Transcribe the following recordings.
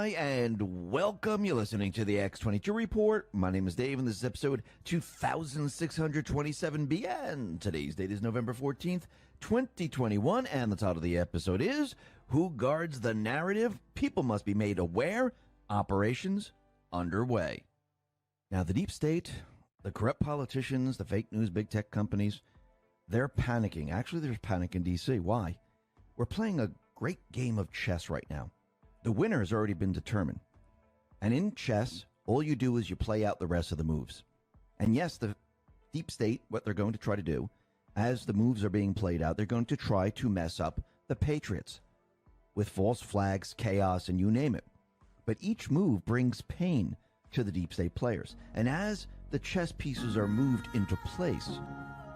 Hi, and welcome. You're listening to the X22 Report. My name is Dave, and this is episode 2627BN. Today's date is November 14th, 2021, and the title of the episode is Who Guards the Narrative? People Must Be Made Aware. Operations Underway. Now, the deep state, the corrupt politicians, the fake news, big tech companies, they're panicking. Actually, there's panic in D.C. Why? We're playing a great game of chess right now. The winner has already been determined. And in chess, all you do is you play out the rest of the moves. And yes, the deep state, what they're going to try to do, as the moves are being played out, they're going to try to mess up the Patriots with false flags, chaos, and you name it. But each move brings pain to the deep state players. And as the chess pieces are moved into place,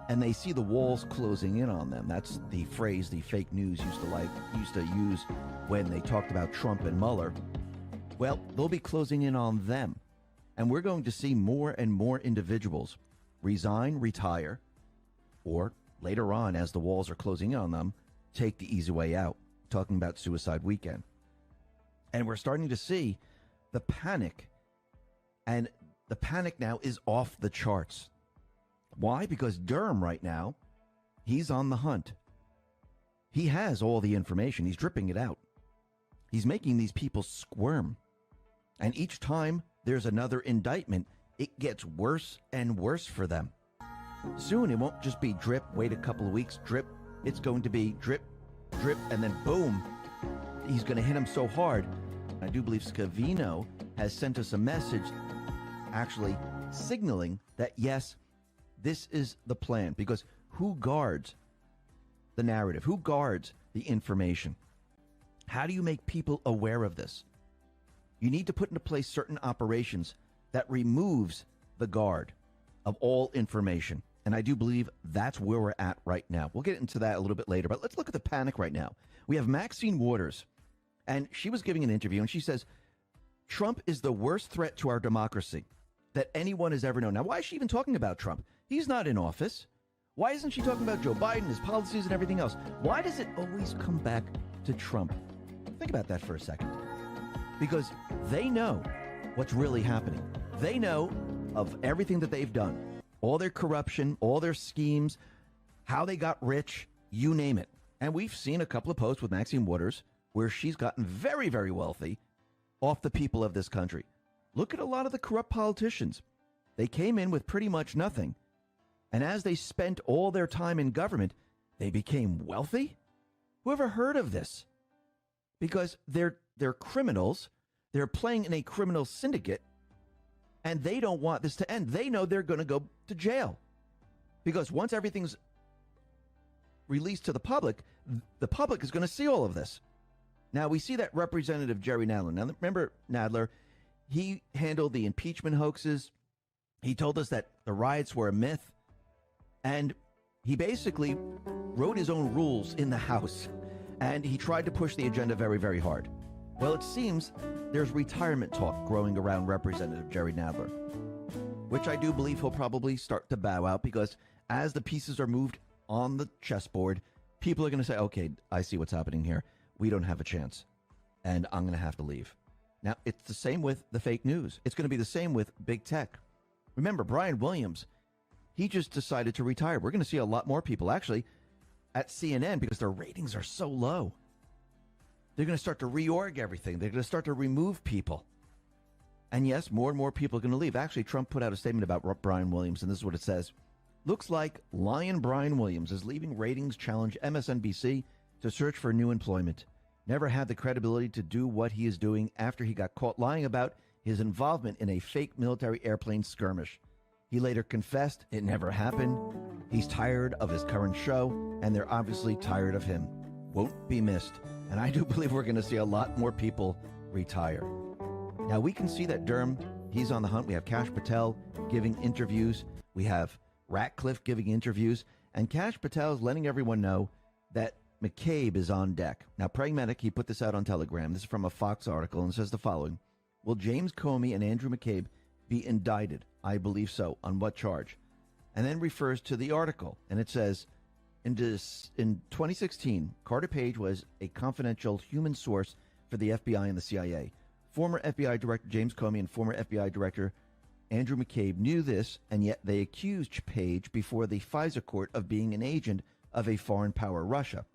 and they see the walls closing in on them. That's the phrase the fake news used to use when they talked about Trump and Mueller. Well, they'll be closing in on them. And we're going to see more and more individuals resign, retire, or later on, as the walls are closing in on them, take the easy way out. Talking about suicide weekend. And we're starting to see the panic. And the panic now is off the charts. Why? Because Durham right now, he's on the hunt. He has all the information. He's dripping it out. He's making these people squirm. And each time there's another indictment, it gets worse and worse for them. Soon it won't just be drip, wait a couple of weeks, drip. It's going to be drip, drip, and then boom, he's going to hit him so hard. I do believe Scavino has sent us a message actually signaling that, yes, this is the plan, because who guards the narrative? Who guards the information? How do you make people aware of this? You need to put into place certain operations that removes the guard of all information. And I do believe that's where we're at right now. We'll get into that a little bit later, but let's look at the panic right now. We have Maxine Waters, and she was giving an interview, and she says, Trump is the worst threat to our democracy that anyone has ever known. Now, why is she even talking about Trump? He's not in office. Why isn't she talking about Joe Biden, his policies, and everything else? Why does it always come back to Trump? Think about that for a second. Because they know what's really happening. They know of everything that they've done. All their corruption, all their schemes, how they got rich, you name it. And we've seen a couple of posts with Maxine Waters where she's gotten very, very wealthy off the people of this country. Look at a lot of the corrupt politicians. They came in with pretty much nothing. And as they spent all their time in government, they became wealthy? Who ever heard of this? Because they're criminals. They're playing in a criminal syndicate, and they don't want this to end. They know they're going to go to jail. Because once everything's released to the public is going to see all of this. Now, we see that Representative Jerry Nadler. Now, remember Nadler, he handled the impeachment hoaxes. He told us that the riots were a myth. And he basically wrote his own rules in the House. And he tried to push the agenda very, very hard. Well, it seems there's retirement talk growing around Representative Jerry Nadler, which I do believe he'll probably start to bow out, because as the pieces are moved on the chessboard, people are going to say, okay, I see what's happening here. We don't have a chance, and I'm going to have to leave. Now, it's the same with the fake news. It's going to be the same with big tech. Remember, Brian Williams, he just decided to retire. We're going to see a lot more people, actually, at CNN, because their ratings are so low. They're going to start to reorg everything. They're going to start to remove people. And yes, more and more people are going to leave. Actually, Trump put out a statement about Brian Williams, and this is what it says. Looks like Lion Brian Williams is leaving ratings challenge MSNBC to search for new employment. Never had the credibility to do what he is doing after he got caught lying about his involvement in a fake military airplane skirmish. He later confessed it never happened. He's tired of his current show, and they're obviously tired of him. Won't be missed. And I do believe we're going to see a lot more people retire. Now, we can see that Durham, he's on the hunt. We have Kash Patel giving interviews. We have Ratcliffe giving interviews. And Kash Patel is letting everyone know that McCabe is on deck. Now, Pragmatic, he put this out on Telegram. This is from a Fox article, and it says the following. Will James Comey and Andrew McCabe be indicted? I believe so. On what charge? And then refers to the article, and it says, in 2016, Carter Page was a confidential human source for the FBI and the CIA. Former FBI Director James Comey and former FBI Director Andrew McCabe knew this, and yet they accused Page before the FISA court of being an agent of a foreign power, Russia.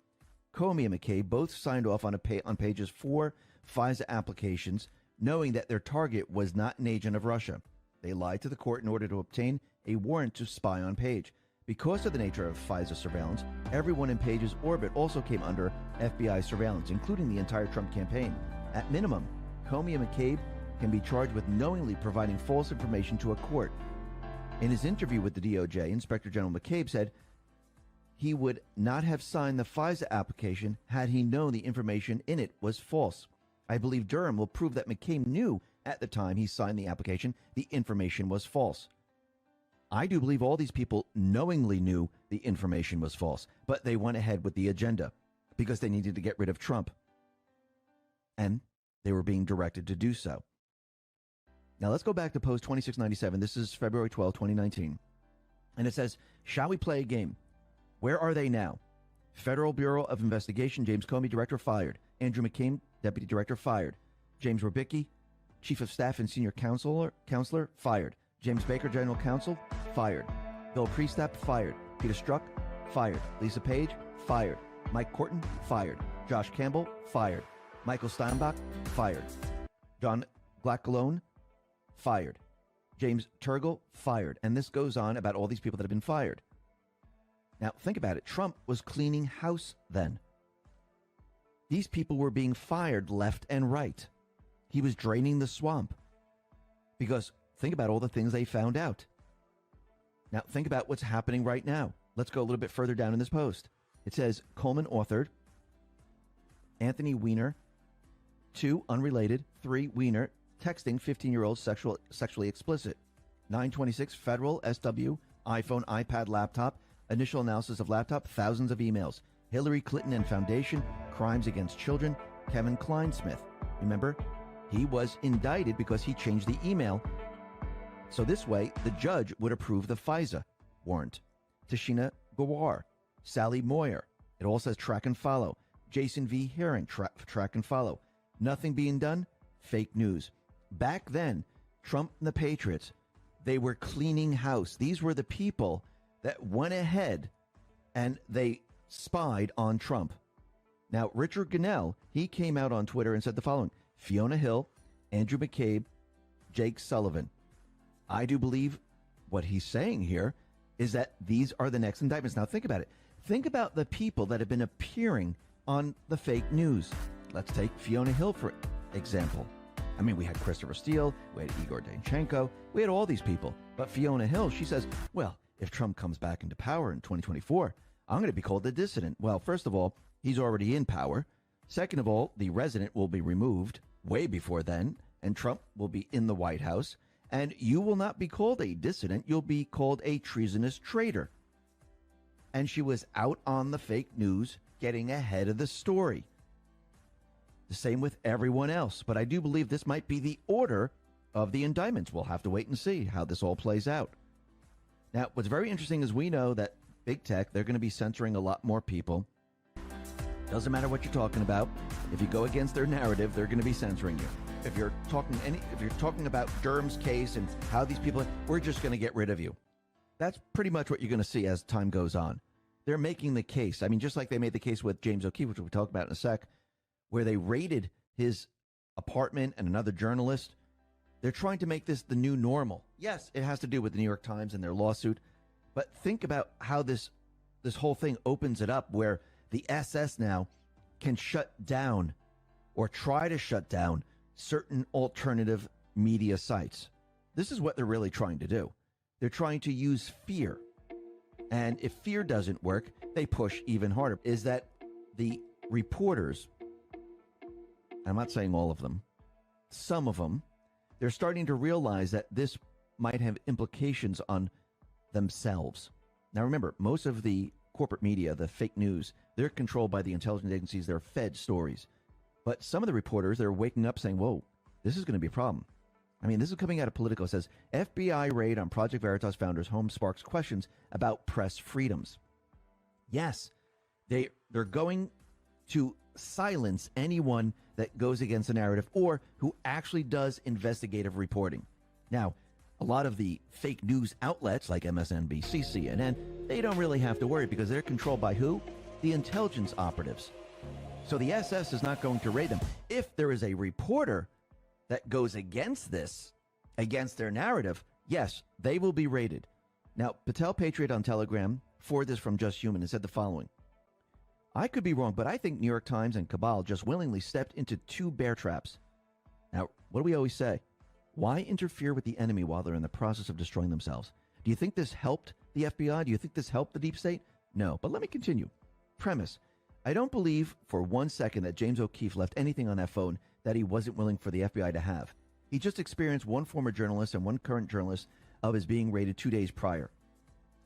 Comey and McCabe both signed off on Page's 4 FISA applications, knowing that their target was not an agent of Russia. They lied to the court in order to obtain a warrant to spy on Page. Because of the nature of FISA surveillance, everyone in Page's orbit also came under FBI surveillance, including the entire Trump campaign. At minimum, Comey and McCabe can be charged with knowingly providing false information to a court. In his interview with the DOJ, Inspector General McCabe said he would not have signed the FISA application had he known the information in it was false. I believe Durham will prove that McCabe knew at the time he signed the application the information was false. I do believe all these people knowingly knew the information was false, but they went ahead with the agenda because they needed to get rid of Trump. And they were being directed to do so. Now let's go back to post 2697. This is February 12, 2019. And it says, shall we play a game? Where are they now? Federal Bureau of Investigation, James Comey, Director, fired. Andrew McCabe, Deputy Director, fired. James Robicki, Chief of Staff and Senior Counselor, fired. James Baker, General Counsel, fired. Bill Priestap, fired. Peter Strzok, fired. Lisa Page, fired. Mike Corton, fired. Josh Campbell, fired. Michael Steinbach, fired. John Glackalone, fired. James Turgle, fired. And this goes on about all these people that have been fired. Now, think about it. Trump was cleaning house then. These people were being fired left and right. He was draining the swamp. Because think about all the things they found out. Now, think about what's happening right now. Let's go a little bit further down in this post. It says, Coleman authored, Anthony Weiner, 2, unrelated, 3, Weiner, texting 15-year-olds sexually explicit. 926, federal, SW, iPhone, iPad, laptop, initial analysis of laptop, thousands of emails. Hillary Clinton and Foundation, crimes against children, Kevin Kleinsmith. Remember, he was indicted because he changed the email. So this way, the judge would approve the FISA warrant. Tashina Gawar, Sally Moyer. It all says track and follow. Jason V. Herring, track and follow. Nothing being done, fake news. Back then, Trump and the Patriots, they were cleaning house. These were the people that went ahead and they spied on Trump. Now, Richard Gannell, he came out on Twitter and said the following: Fiona Hill, Andrew McCabe, Jake Sullivan. I do believe what he's saying here is that these are the next indictments. Now, think about it. Think about the people that have been appearing on the fake news. Let's take Fiona Hill, for example. I mean, we had Christopher Steele, we had Igor Danchenko, we had all these people. But Fiona Hill, she says, well, if Trump comes back into power in 2024, I'm going to be called a dissident. Well, first of all, he's already in power. Second of all, the resident will be removed way before then, and Trump will be in the White House. And you will not be called a dissident. You'll be called a treasonous traitor. And she was out on the fake news, getting ahead of the story. The same with everyone else. But I do believe this might be the order of the indictments. We'll have to wait and see how this all plays out. Now, what's very interesting is we know that big tech, they're going to be censoring a lot more people. Doesn't matter what you're talking about. If you go against their narrative, they're going to be censoring you. If you're talking about Durham's case and how these people, we're just going to get rid of you. That's pretty much what you're going to see as time goes on. They're making the case. I mean, just like they made the case with James O'Keefe, which we'll talk about in a sec, where they raided his apartment and another journalist. They're trying to make this the new normal. Yes, it has to do with the New York Times and their lawsuit, but think about how this whole thing opens it up, where the SS now can shut down or try to shut down certain alternative media sites. This is what they're really trying to do. They're trying to use fear. And if fear doesn't work, they push even harder. Is that the reporters, I'm not saying all of them, some of them, they're starting to realize that this might have implications on themselves. Now remember, most of the corporate media, the fake news, they're controlled by the intelligence agencies. They're fed stories. But some of the reporters, they're waking up saying, whoa, this is going to be a problem. I mean, this is coming out of Politico. It says, FBI raid on Project Veritas founder's home sparks questions about press freedoms. Yes, they're going to silence anyone that goes against the narrative or who actually does investigative reporting. Now, a lot of the fake news outlets like MSNBC, CNN, they don't really have to worry because they're controlled by who? The intelligence operatives. So the SS is not going to raid them. If there is a reporter that goes against this, against their narrative, yes, they will be raided. Now, Patel Patriot on Telegram forwarded this from Just Human and said the following. I could be wrong, but I think New York Times and Cabal just willingly stepped into two bear traps. Now, what do we always say? Why interfere with the enemy while they're in the process of destroying themselves? Do you think this helped the FBI? Do you think this helped the deep state? No, but let me continue. Premise. I don't believe for 1 second that James O'Keefe left anything on that phone that he wasn't willing for the FBI to have. He just experienced one former journalist and one current journalist of his being raided 2 days prior.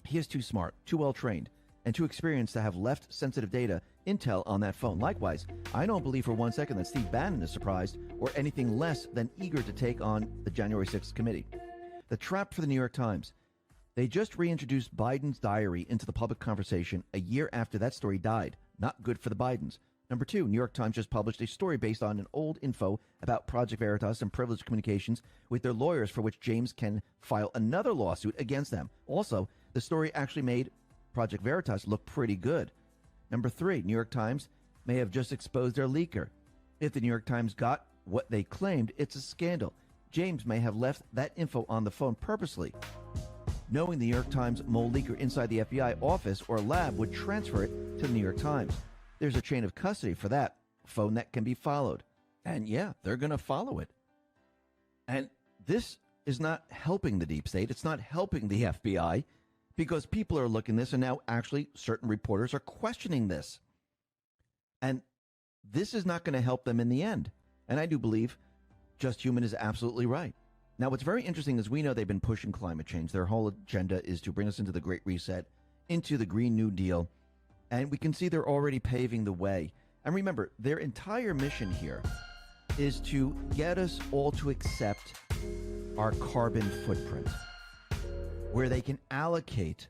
He is too smart, too well trained, and too experienced to have left sensitive data intel on that phone. Likewise, I don't believe for 1 second that Steve Bannon is surprised or anything less than eager to take on the January 6th committee. The trap for the New York Times. They just reintroduced Biden's diary into the public conversation a year after that story died. Not good for the Bidens. Number two, New York Times just published a story based on an old info about Project Veritas and privileged communications with their lawyers for which James can file another lawsuit against them. Also, the story actually made Project Veritas look pretty good. Number three, New York Times may have just exposed their leaker. If the New York Times got what they claimed, it's a scandal. James may have left that info on the phone purposely, knowing the New York Times mole leaker inside the FBI office or lab would transfer it to the New York Times. There's a chain of custody for that phone that can be followed. And yeah, they're going to follow it. And this is not helping the deep state. It's not helping the FBI because people are looking at this and now actually certain reporters are questioning this. And this is not going to help them in the end. And I do believe Just Human is absolutely right. Now, what's very interesting is we know they've been pushing climate change. Their whole agenda is to bring us into the Great Reset, into the Green New Deal. And we can see they're already paving the way. And remember, their entire mission here is to get us all to accept our carbon footprint, where they can allocate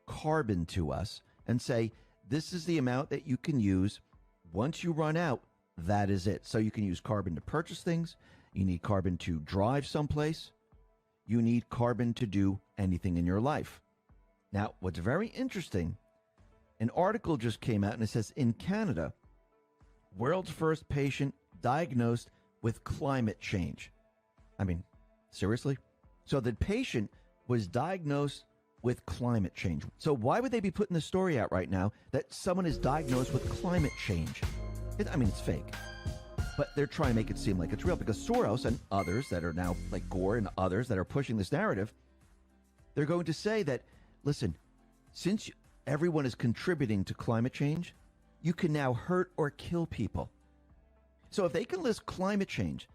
carbon to us and say, this is the amount that you can use. Once you run out, that is it. So you can use carbon to purchase things. You need carbon to drive someplace. You need carbon to do anything in your life. Now, what's very interesting, an article just came out and it says in Canada, world's first patient diagnosed with climate change. I mean, seriously? So the patient was diagnosed with climate change. So why would they be putting the story out right now that someone is diagnosed with climate change? It's fake. But they're trying to make it seem like it's real because Soros and others that are now, like Gore and others that are pushing this narrative, they're going to say that, listen, since everyone is contributing to climate change, you can now hurt or kill people. So if they can list climate change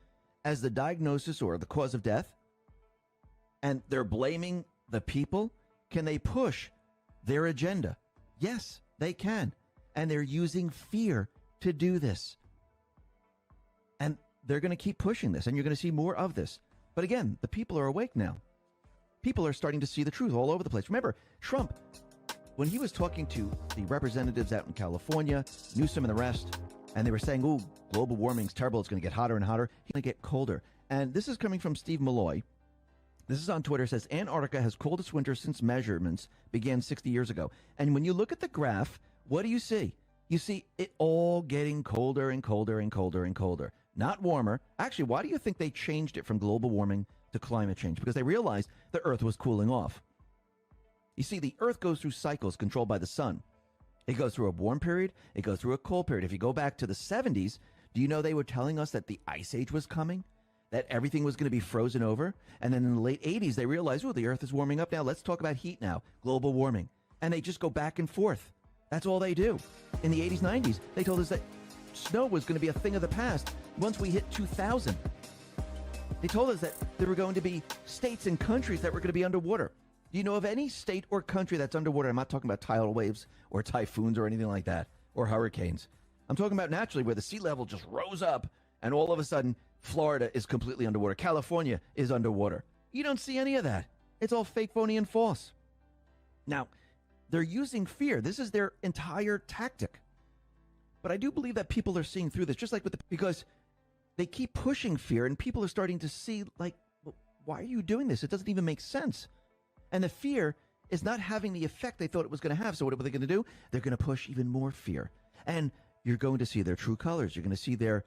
as the diagnosis or the cause of death, and they're blaming the people, can they push their agenda? Yes, they can. And they're using fear to do this. And they're going to keep pushing this, and you're going to see more of this. But again, the people are awake now. People are starting to see the truth all over the place. Remember, Trump, when he was talking to the representatives out in California, Newsom and the rest, and they were saying, oh, global warming's terrible, it's going to get hotter and hotter, he's going to get colder. And this is coming from Steve Malloy. This is on Twitter. It says, Antarctica has coldest winter since measurements began 60 years ago. And when you look at the graph, what do you see? You see it all getting colder and colder and colder and colder. Not warmer. Actually, why do you think they changed it from global warming to climate change? Because they realized the Earth was cooling off. You see, the Earth goes through cycles controlled by the sun. It goes through a warm period. It goes through a cold period. If you go back to the 70s, do you know they were telling us that the Ice Age was coming? That everything was going to be frozen over? And then in the late 80s, they realized, oh, the Earth is warming up now. Let's talk about heat now, global warming. And they just go back and forth. That's all they do. In the 80s, 90s, they told us that snow was going to be a thing of the past once we hit 2000. They told us that there were going to be states and countries that were going to be underwater. Do you know of any state or country that's underwater? I'm not talking about tidal waves or typhoons or anything like that, or hurricanes. I'm talking about naturally where the sea level just rose up and all of a sudden Florida is completely underwater. California is underwater. You don't see any of that. It's all fake, phony, and false. Now, they're using fear. This is their entire tactic. But I do believe that people are seeing through this, just like with because They keep pushing fear, and people are starting to see, like, why are you doing this? It doesn't even make sense. And the fear is not having the effect they thought it was going to have. So what are they going to do? They're going to push even more fear. And you're going to see their true colors. You're going to see their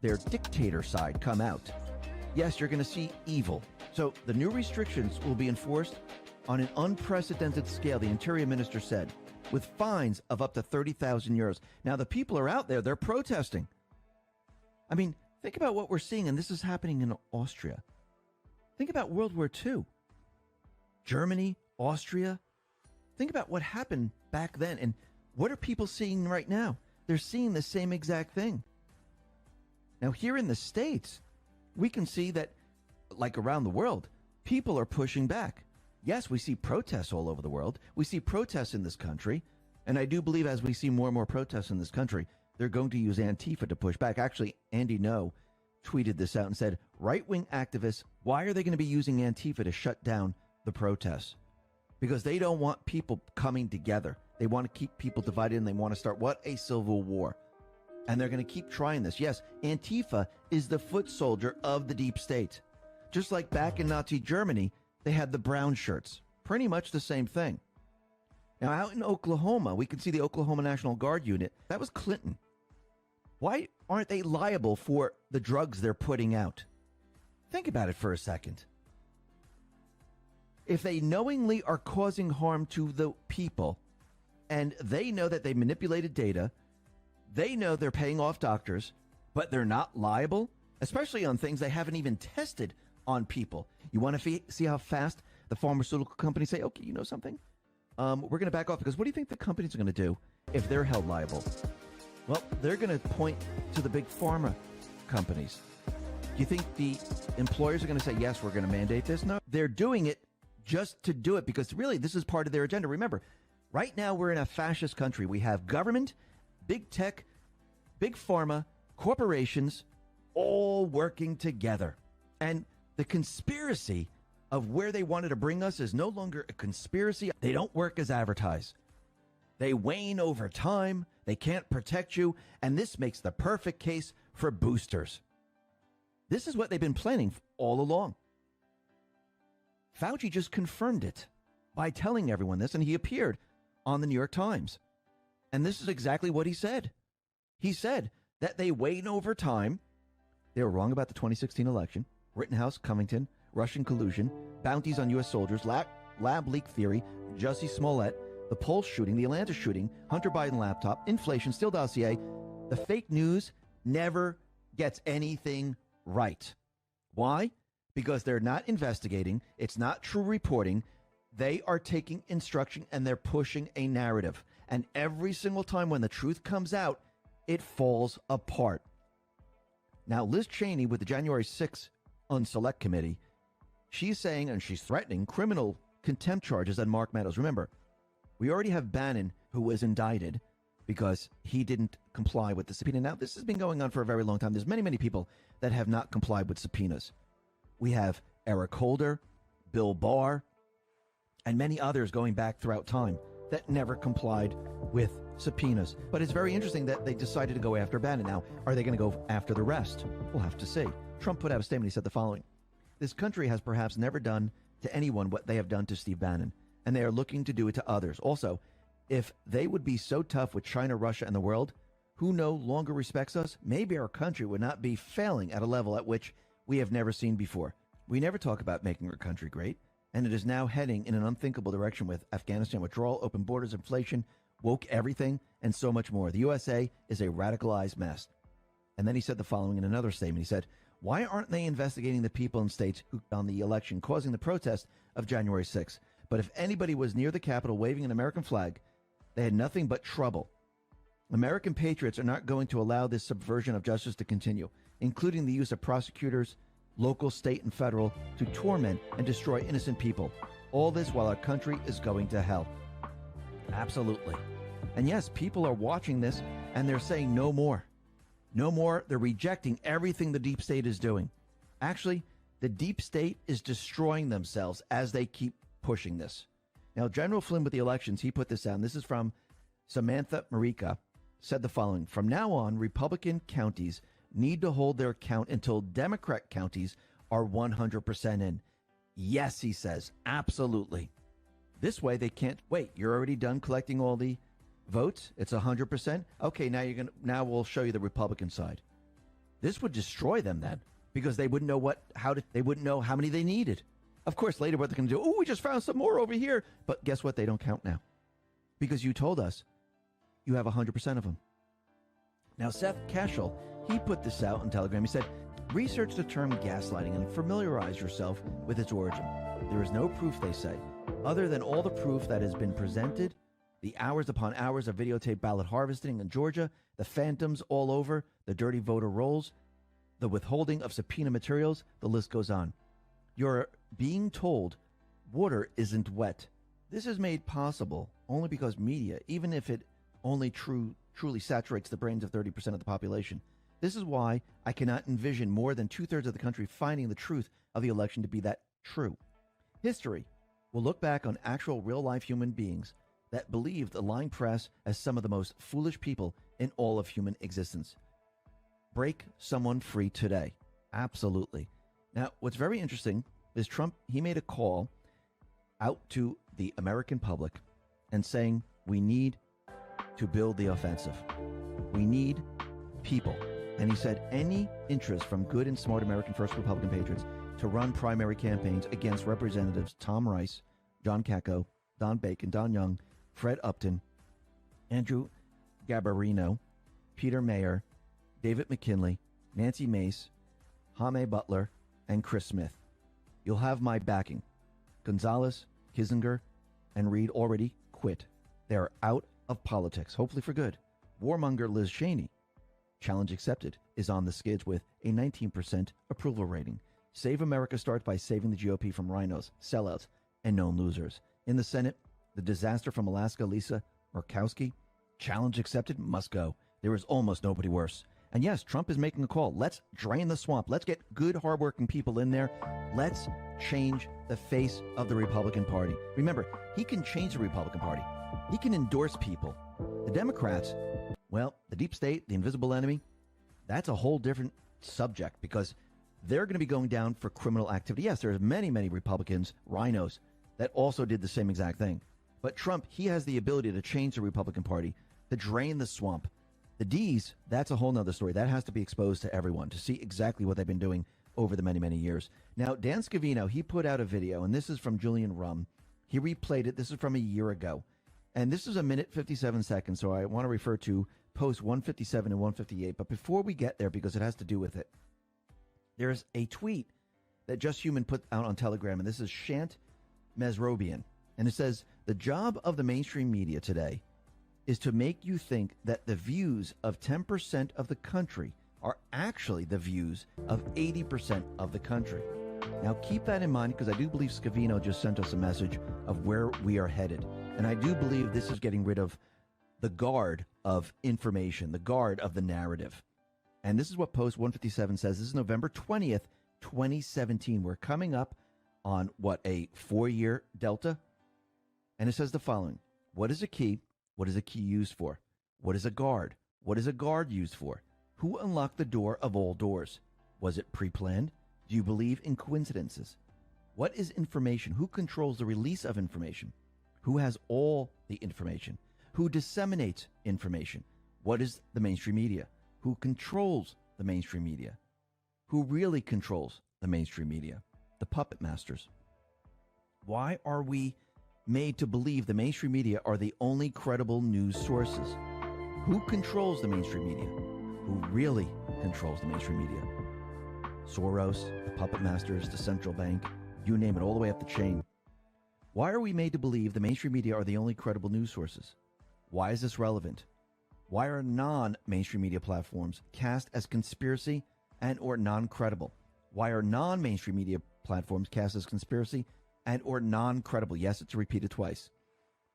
dictator side come out. Yes, you're going to see evil. So the new restrictions will be enforced on an unprecedented scale, the Interior Minister said, with fines of up to 30,000 euros. Now, the people are out there. They're protesting. I mean, think about what we're seeing, and this is happening in Austria. Think about World War II. Germany, Austria. Think about what happened back then, and what are people seeing right now? They're seeing the same exact thing. Now, here in the States, we can see that, like around the world, people are pushing back. Yes, we see protests all over the world. We see protests in this country. And I do believe as we see more and more protests in this country, they're going to use Antifa to push back. Actually, Andy No tweeted this out and said, right-wing activists, why are they going to be using Antifa to shut down the protests? Because they don't want people coming together. They want to keep people divided, and they want to start, what? A civil war. And they're going to keep trying this. Yes, Antifa is the foot soldier of the deep state. Just like back in Nazi Germany, they had the brown shirts. Pretty much the same thing. Now, out in Oklahoma, we can see the Oklahoma National Guard unit. That was Clinton. Why aren't they liable for the drugs they're putting out? Think about it for a second. If they knowingly are causing harm to the people, and they know that they manipulated data, they know they're paying off doctors, but they're not liable, especially on things they haven't even tested on people. You want to see how fast the pharmaceutical companies say, okay, you know something? We're going to back off, because what do you think the companies are going to do if they're held liable? Well, they're going to point to the big pharma companies. Do you think the employers are going to say, yes, we're going to mandate this? No, they're doing it just to do it, because really this is part of their agenda. Remember, right now we're in a fascist country. We have government, big tech, big pharma, corporations, all working together. And the conspiracy of where they wanted to bring us is no longer a conspiracy. They don't work as advertised. They wane over time. They can't protect you. And this makes the perfect case for boosters. This is what they've been planning all along. Fauci just confirmed it by telling everyone this, and he appeared on the New York Times. And this is exactly what he said. He said that they wane over time. They were wrong about the 2016 election. Rittenhouse, Covington, Russian collusion, bounties on U.S. soldiers, lab leak theory, Jussie Smollett, the Pulse shooting, the Atlanta shooting, Hunter Biden laptop, inflation, Steele dossier. The fake news never gets anything right. Why? Because they're not investigating. It's not true reporting. They are taking instruction and they're pushing a narrative. And every single time when the truth comes out, it falls apart. Now, Liz Cheney with the January 6th Unselect Committee, she's saying, and she's threatening, criminal contempt charges on Mark Meadows. Remember, we already have Bannon, who was indicted because he didn't comply with the subpoena. Now, this has been going on for a very long time. There's many, many people that have not complied with subpoenas. We have Eric Holder, Bill Barr, and many others going back throughout time that never complied with subpoenas. But it's very interesting that they decided to go after Bannon. Now, are they going to go after the rest? We'll have to see. Trump put out a statement. He said the following: this country has perhaps never done to anyone what they have done to Steve Bannon, and they are looking to do it to others. Also, if they would be so tough with China, Russia, and the world, who no longer respects us, maybe our country would not be failing at a level at which we have never seen before. We never talk about making our country great, and it is now heading in an unthinkable direction with Afghanistan withdrawal, open borders, inflation, woke everything, and so much more. The USA is a radicalized mess. And then he said the following in another statement. He said, why aren't they investigating the people in states who on the election causing the protest of January 6th? But if anybody was near the Capitol waving an American flag, they had nothing but trouble. American patriots are not going to allow this subversion of justice to continue, including the use of prosecutors, local, state, and federal, to torment and destroy innocent people. All this while our country is going to hell. Absolutely. And yes, people are watching this, and they're saying no more. No more. They're rejecting everything the deep state is doing. Actually, the deep state is destroying themselves as they keep pushing this. Now, General Flynn with the elections, he put this out, and this is from Samantha Marika, said the following: from now on, Republican counties need to hold their count until Democrat counties are 100% in. Yes, he says, absolutely. This way they can't wait. You're already done collecting all the votes. It's 100%. Okay, now we'll show you the Republican side. This would destroy them then, because they wouldn't know they wouldn't know how many they needed. Of course, later what they're going to do, oh, we just found some more over here. But guess what? They don't count now, because you told us you have 100% of them. Now, Seth Keshel, he put this out on Telegram. He said, research the term gaslighting and familiarize yourself with its origin. There is no proof, they say, other than all the proof that has been presented, the hours upon hours of videotaped ballot harvesting in Georgia, the phantoms all over, the dirty voter rolls, the withholding of subpoena materials, the list goes on. You're being told water isn't wet. This is made possible only because media, even if it only truly saturates the brains of 30% of the population. This is why I cannot envision more than 2/3 of the country finding the truth of the election to be that true. History will look back on actual real-life human beings that believed the lying press as some of the most foolish people in all of human existence. Break someone free today. Absolutely. Now, what's very interesting is Trump, he made a call out to the American public and saying, we need to build the offensive. We need people. And he said any interest from good and smart American First Republican patriots to run primary campaigns against Representatives Tom Rice, John Kakko, Don Bacon, Don Young, Fred Upton, Andrew Garbarino, Peter Mayer, David McKinley, Nancy Mace, Jaime Butler, and Chris Smith. You'll have my backing. Gonzalez, Kissinger, and Reid already quit. They are out of politics, hopefully for good. Warmonger Liz Cheney, challenge accepted, is on the skids with a 19% approval rating. Save America starts by saving the GOP from rhinos, sellouts, and known losers. In the Senate, the disaster from Alaska, Lisa Murkowski, challenge accepted, must go. There is almost nobody worse. And yes, Trump is making a call. Let's drain the swamp. Let's get good, hardworking people in there. Let's change the face of the Republican Party. Remember, he can change the Republican Party. He can endorse people. The Democrats, well, the deep state, the invisible enemy, that's a whole different subject because they're going to be going down for criminal activity. Yes, there's many, many Republicans, rhinos, that also did the same exact thing. But Trump, he has the ability to change the Republican Party, to drain the swamp. The D's, that's a whole nother story. That has to be exposed to everyone to see exactly what they've been doing over the many, many years. Now, Dan Scavino, he put out a video, and this is from Julian Rum. He replayed it. This is from a year ago. And this is a minute 57 seconds, so I want to refer to post 157 and 158. But before we get there, because it has to do with it, there's a tweet that Just Human put out on Telegram, and this is Shant Mesrobian. And it says, the job of the mainstream media today is to make you think that the views of 10% of the country are actually the views of 80% of the country. Now, keep that in mind because I do believe Scavino just sent us a message of where we are headed. And I do believe this is getting rid of the guard of information, the guard of the narrative. And this is what Post 157 says. This is November 20th, 2017. We're coming up on, a 4-year delta? And it says the following. What is a key? What is a key used for? What is a guard? What is a guard used for? Who unlocked the door of all doors? Was it pre-planned? Do you believe in coincidences? What is information? Who controls the release of information? Who has all the information? Who disseminates information? What is the mainstream media? Who controls the mainstream media? Who really controls the mainstream media? The puppet masters. Why are we made to believe the mainstream media are the only credible news sources? Who controls the mainstream media? Who really controls the mainstream media? Soros, the puppet masters, the central bank, you name it, all the way up the chain. Why are we made to believe the mainstream media are the only credible news sources? Why is this relevant? Why are non-mainstream media platforms cast as conspiracy and or non-credible? Why are non-mainstream media platforms cast as conspiracy and or non-credible? Yes, it's repeated twice.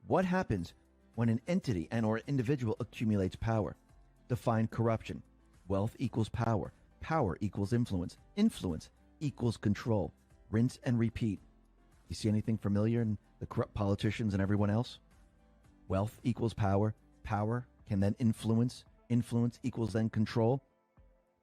What happens when an entity and or individual accumulates power? Define corruption. Wealth equals power. Power equals influence. Influence equals control. Rinse and repeat. You see anything familiar in the corrupt politicians and everyone else? Wealth equals power. Power can then influence. Influence equals then control.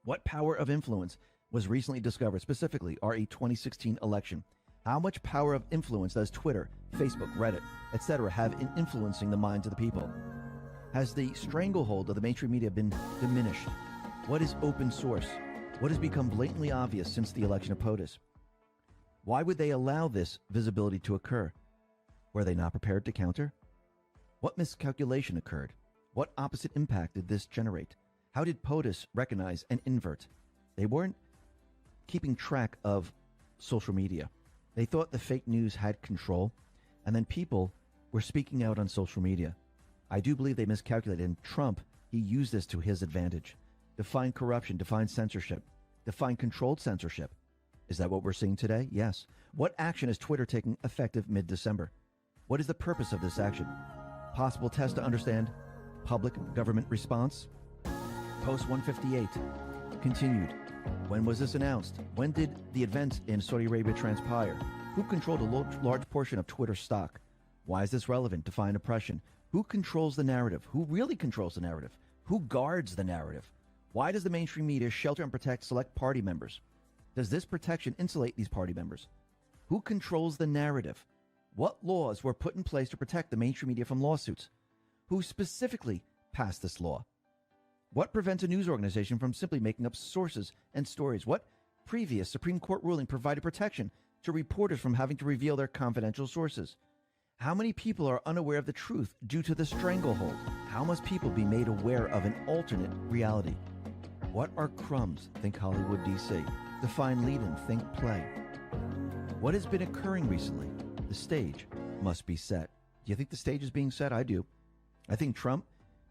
What power of influence was recently discovered, specifically our 2016 election? How much power of influence does Twitter, Facebook, Reddit, etc. have in influencing the minds of the people? Has the stranglehold of the mainstream media been diminished? What is open source? What has become blatantly obvious since the election of POTUS? Why would they allow this visibility to occur? Were they not prepared to counter? What miscalculation occurred? What opposite impact did this generate? How did POTUS recognize and invert? They weren't keeping track of social media. They thought the fake news had control, and then people were speaking out on social media. I do believe they miscalculated, and Trump, he used this to his advantage. Define corruption, define censorship, define controlled censorship. Is that what we're seeing today? Yes. What action is Twitter taking effective mid-December? What is the purpose of this action? Possible test to understand public government response? Post 158 continued. When was this announced? When did the events in Saudi Arabia transpire? Who controlled a large portion of Twitter stock? Why is this relevant? Define oppression. Who controls the narrative? Who really controls the narrative? Who guards the narrative? Why does the mainstream media shelter and protect select party members? Does this protection insulate these party members? Who controls the narrative? What laws were put in place to protect the mainstream media from lawsuits? Who specifically passed this law? What prevents a news organization from simply making up sources and stories? What previous Supreme Court ruling provided protection to reporters from having to reveal their confidential sources? How many people are unaware of the truth due to the stranglehold? How must people be made aware of an alternate reality? What are crumbs? Think Hollywood, D.C. Define lead-in, think play. What has been occurring recently? The stage must be set. Do you think the stage is being set? I do. I think Trump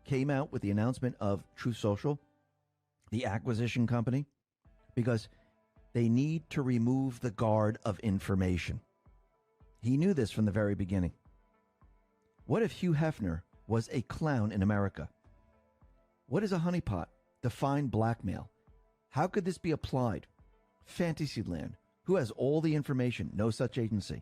came out with the announcement of Truth Social, the acquisition company, because they need to remove the guard of information. He knew this from the very beginning. What if Hugh Hefner was a clown in America? What is a honeypot? Define blackmail. How could this be applied? Fantasyland. Who has all the information? No such agency.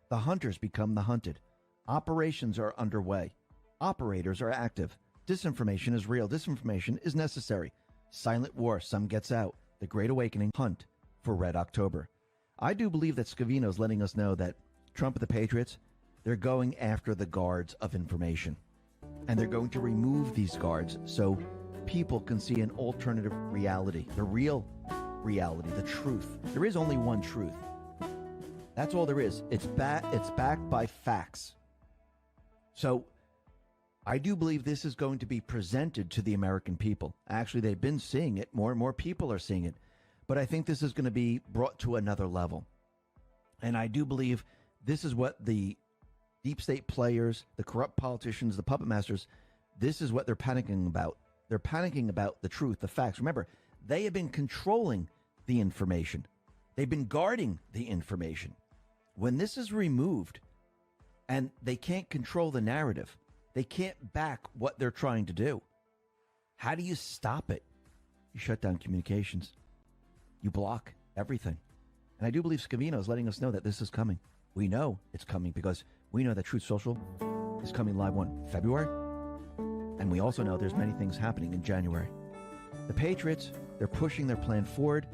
The hunters become the hunted. Operations are underway. Operators are active. Disinformation is real. Disinformation is necessary. Silent war, some gets out. The Great Awakening, hunt for Red October. I do believe that Scavino is letting us know that Trump and the Patriots, they're going after the guards of information. And they're going to remove these guards so people can see an alternative reality, the real reality, the truth. There is only one truth. That's all there is. It's backed by facts. So I do believe this is going to be presented to the American people. Actually, they've been seeing it. More and more people are seeing it. But I think this is going to be brought to another level. And I do believe this is what the deep state players, the corrupt politicians, the puppet masters, this is what they're panicking about. They're panicking about the truth, the facts. Remember, they have been controlling the information. They've been guarding the information. When this is removed and they can't control the narrative, they can't back what they're trying to do. How do you stop it? You shut down communications. You block everything. And I do believe Scavino is letting us know that this is coming. We know it's coming because we know that Truth Social is coming live on February. And we also know there's many things happening in January. The Patriots, they're pushing their plan forward.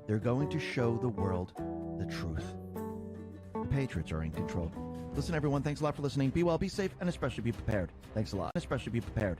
They're going to show the world the truth. The Patriots are in control. Listen, everyone, thanks a lot for listening. Be well, be safe, and especially be prepared. Thanks a lot. Especially be prepared.